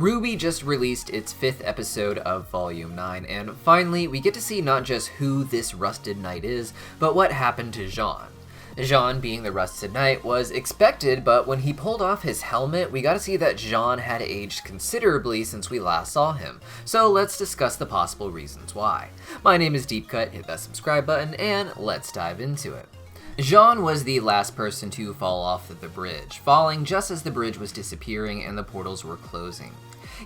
rwby just released its 5th episode of Volume 9, and finally we get to see not just who this Rusted Knight is, but what happened to Jaune. Jaune, being the Rusted Knight, was expected, but when he pulled off his helmet, we got to see that Jaune had aged considerably since we last saw him. So let's discuss the possible reasons why. My name is Deepcut, hit that subscribe button, and let's dive into it. Jaune was the last person to fall off the bridge, falling just as the bridge was disappearing and the portals were closing.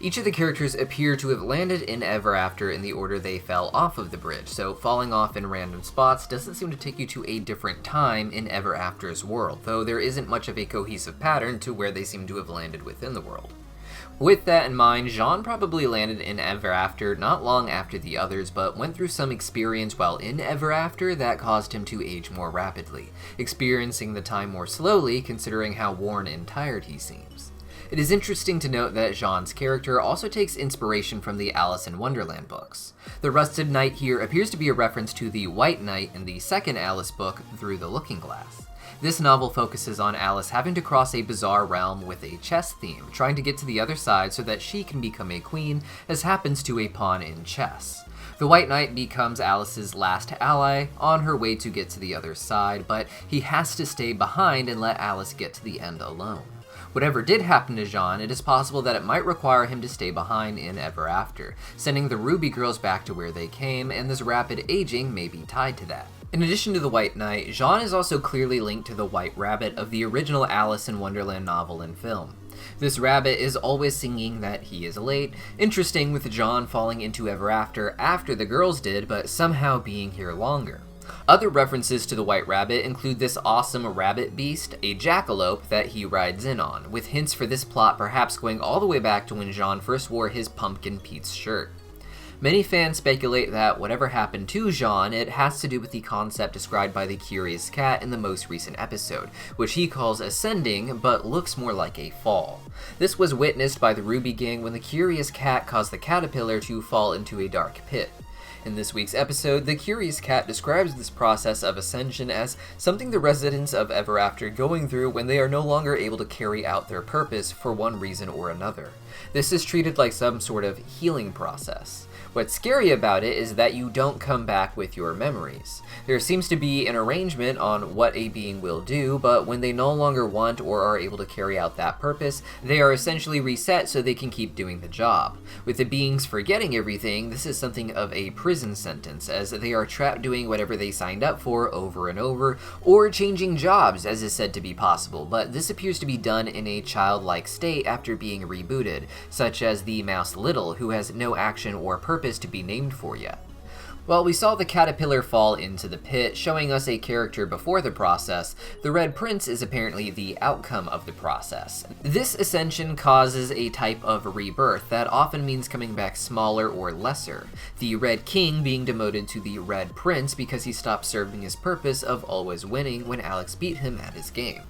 Each of the characters appear to have landed in Ever After in the order they fell off of the bridge, so falling off in random spots doesn't seem to take you to a different time in Ever After's world, though there isn't much of a cohesive pattern to where they seem to have landed within the world. With that in mind, Jaune probably landed in Ever After not long after the others, but went through some experience while in Ever After that caused him to age more rapidly, experiencing the time more slowly considering how worn and tired he seems. It is interesting to note that Jaune's character also takes inspiration from the Alice in Wonderland books. The Rusted Knight here appears to be a reference to the White Knight in the second Alice book, Through the Looking Glass. This novel focuses on Alice having to cross a bizarre realm with a chess theme, trying to get to the other side so that she can become a queen, as happens to a pawn in chess. The White Knight becomes Alice's last ally on her way to get to the other side, but he has to stay behind and let Alice get to the end alone. Whatever did happen to Jaune, it is possible that it might require him to stay behind in Ever After, sending the Ruby girls back to where they came, and this rapid aging may be tied to that. In addition to the White Knight, Jaune is also clearly linked to the White Rabbit of the original Alice in Wonderland novel and film. This rabbit is always singing that he is late, interesting with Jaune falling into Ever after the girls did, but somehow being here longer. Other references to the White Rabbit include this awesome rabbit beast, a jackalope that he rides in on, with hints for this plot perhaps going all the way back to when Jaune first wore his Pumpkin Pete's shirt. Many fans speculate that whatever happened to Jaune, it has to do with the concept described by the Curious Cat in the most recent episode, which he calls ascending, but looks more like a fall. This was witnessed by the Ruby Gang when the Curious Cat caused the caterpillar to fall into a dark pit. In this week's episode, the Curious Cat describes this process of ascension as something the residents of Ever After going through when they are no longer able to carry out their purpose for one reason or another. This is treated like some sort of healing process. What's scary about it is that you don't come back with your memories. There seems to be an arrangement on what a being will do, but when they no longer want or are able to carry out that purpose, they are essentially reset so they can keep doing the job. With the beings forgetting everything, this is something of a prison sentence, as they are trapped doing whatever they signed up for over and over, or changing jobs, as is said to be possible, but this appears to be done in a childlike state after being rebooted, such as the mouse Little, who has no action or purpose to be named for yet. While we saw the caterpillar fall into the pit, showing us a character before the process, the Red Prince is apparently the outcome of the process. This ascension causes a type of rebirth that often means coming back smaller or lesser, the Red King being demoted to the Red Prince because he stopped serving his purpose of always winning when Alex beat him at his game.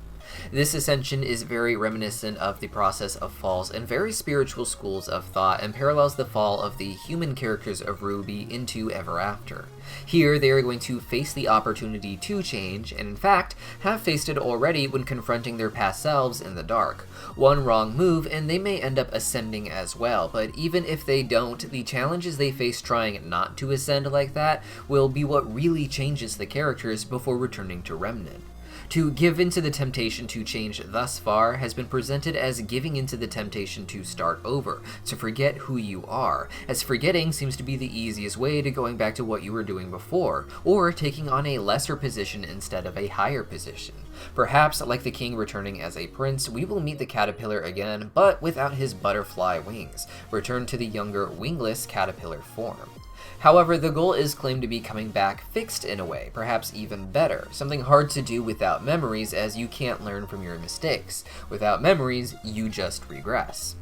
This ascension is very reminiscent of the process of falls in very spiritual schools of thought and parallels the fall of the human characters of rwby into Ever After. Here, they are going to face the opportunity to change, and in fact, have faced it already when confronting their past selves in the dark. One wrong move, and they may end up ascending as well, but even if they don't, the challenges they face trying not to ascend like that will be what really changes the characters before returning to Remnant. To give into the temptation to change thus far has been presented as giving into the temptation to start over, to forget who you are, as forgetting seems to be the easiest way to going back to what you were doing before, or taking on a lesser position instead of a higher position. Perhaps, like the king returning as a prince, we will meet the caterpillar again, but without his butterfly wings, return to the younger wingless caterpillar form. However, the goal is claimed to be coming back fixed in a way, perhaps even better, something hard to do without memories as you can't learn from your mistakes. Without memories, you just regress.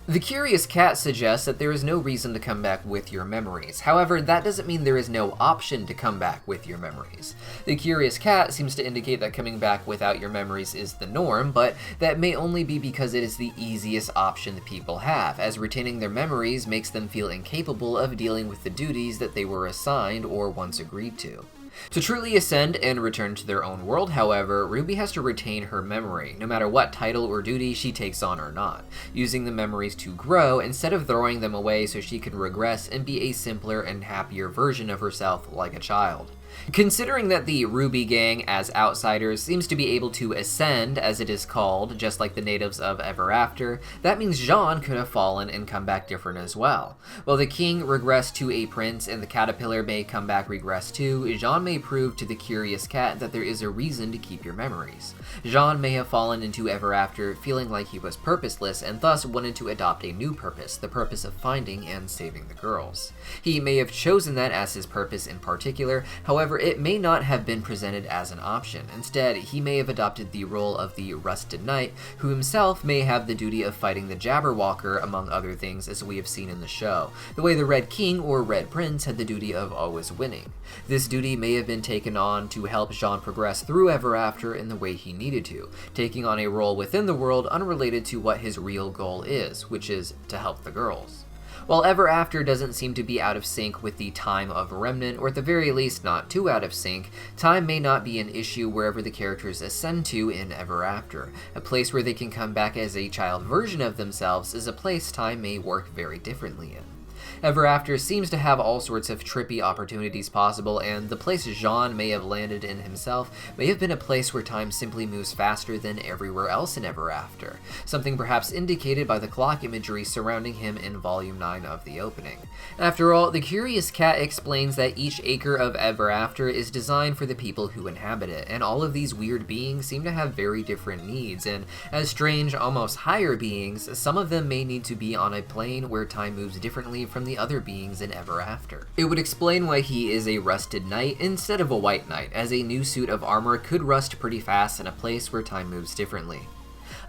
The Curious Cat suggests that there is no reason to come back with your memories. However, that doesn't mean there is no option to come back with your memories. The Curious Cat seems to indicate that coming back without your memories is the norm, but that may only be because it is the easiest option that people have, as retaining their memories makes them feel incapable of dealing with the duties that they were assigned or once agreed to. To truly ascend and return to their own world, however, Ruby has to retain her memory, no matter what title or duty she takes on or not, using the memories to grow instead of throwing them away so she can regress and be a simpler and happier version of herself like a child. Considering that the Ruby gang, as outsiders, seems to be able to ascend, as it is called, just like the natives of Ever After, that means Jaune could have fallen and come back different as well. While the king regressed to a prince and the caterpillar may come back regressed too, Jaune may prove to the curious cat that there is a reason to keep your memories. Jaune may have fallen into Ever After feeling like he was purposeless and thus wanted to adopt a new purpose, the purpose of finding and saving the girls. He may have chosen that as his purpose in particular, however, it may not have been presented as an option. Instead, he may have adopted the role of the Rusted Knight, who himself may have the duty of fighting the Jabberwocker, among other things, as we have seen in the show, the way the Red King or Red Prince had the duty of always winning. This duty may have been taken on to help Jaune progress through Ever After in the way he needed to, taking on a role within the world unrelated to what his real goal is, which is to help the girls. While Ever After doesn't seem to be out of sync with the time of Remnant, or at the very least not too out of sync, time may not be an issue wherever the characters ascend to in Ever After. A place where they can come back as a child version of themselves is a place time may work very differently in. Ever After seems to have all sorts of trippy opportunities possible, and the place Jaune may have landed in himself may have been a place where time simply moves faster than everywhere else in Ever After, something perhaps indicated by the clock imagery surrounding him in Volume 9 of the opening. After all, the Curious Cat explains that each acre of Ever After is designed for the people who inhabit it, and all of these weird beings seem to have very different needs, and as strange, almost higher beings, some of them may need to be on a plane where time moves differently from the other beings in Ever After. It would explain why he is a rusted knight instead of a white knight, as a new suit of armor could rust pretty fast in a place where time moves differently.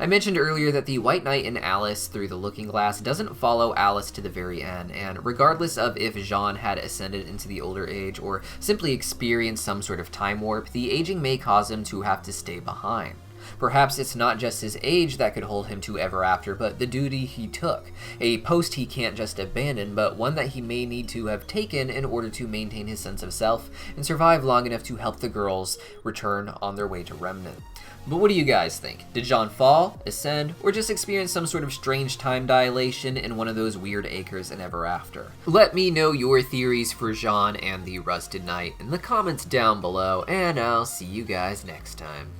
I mentioned earlier that the White Knight in Alice Through the Looking Glass doesn't follow Alice to the very end, and regardless of if Jaune had ascended into the older age or simply experienced some sort of time warp, the aging may cause him to have to stay behind. Perhaps it's not just his age that could hold him to Ever After, but the duty he took. A post he can't just abandon, but one that he may need to have taken in order to maintain his sense of self and survive long enough to help the girls return on their way to Remnant. But what do you guys think? Did Jaune fall, ascend, or just experience some sort of strange time dilation in one of those weird acres in Ever After? Let me know your theories for Jaune and the Rusted Knight in the comments down below, and I'll see you guys next time.